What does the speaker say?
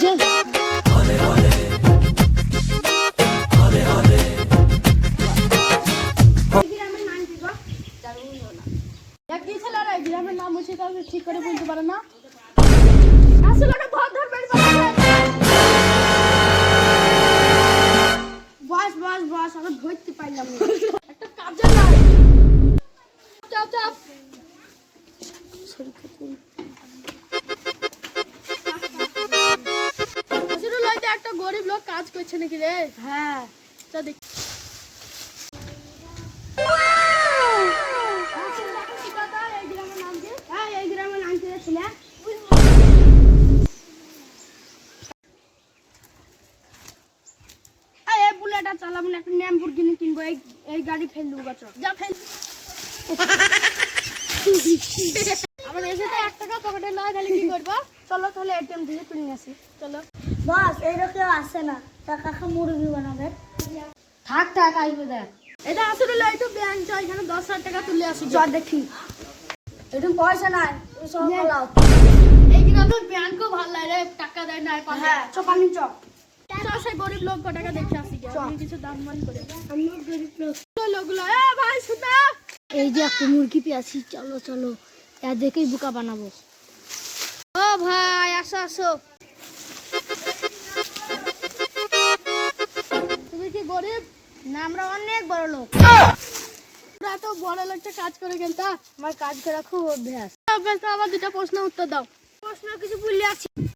বুঝে কি ছেলেরা এই গ্রামের নাম হচ্ছে কাউকে ঠিক করে বলতে পারে না। আসলে ওটা ধর ধর বের বস বস বস আমি ধরতে পারলাম না। একটা কাজে নাই। চাপ চাপ আসলে লইতে একটা গরিব লোক কাজ করছে নাকি রে? হ্যাঁ চল দেখ। এই গ্রামের নাম কি ছিল? এই বুলেটটা চালাবো না, একটা ল্যাম্বরগিনি কিনবো। এই গাড়ি ফেল দেবো গাছ যা ফেল। আমার এসে তো 1 টাকা পকেটে নয়, তাহলে কি করবো? চলো তাহলে এটিএম থেকে তুলে নিয়ে আসি। চলো বস এইরকম আসে না, টাকা খা মুরগি বানাবে। থাক থাক আসবে দেখ। এটা আসলে লই তো ব্যাংক চাই, এখানে 10,000 টাকা তুলে আসি। চল দেখি একটু পয়সা নাই, সব পালাও। এই গ্রামের ব্যাংকও ভালো লাগে রে, টাকা দেয় না পারে। হ্যাঁ চল পানি চল। চল সেই গরিব লোক টাকা দেখে আসি। আমি কিছু দাম মান করে আমি গরিব লোক। লোকগুলো এ ভাই শুনে এই যে একটা মুরগি পেয়েছি, চলো চলো এর দেখেই বোকা বানাবো। ও ভাই আসো আসো। তুমি কি গরিব? না আমরা অনেক বড় লোক। তোরা তো বড় লোকটা কাজ করে গেলতা। আমার কাজ করা খুব অভ্যাস। আমার 2টা প্রশ্ন উত্তর দাও। প্রশ্ন কিছু ভুলে আছি।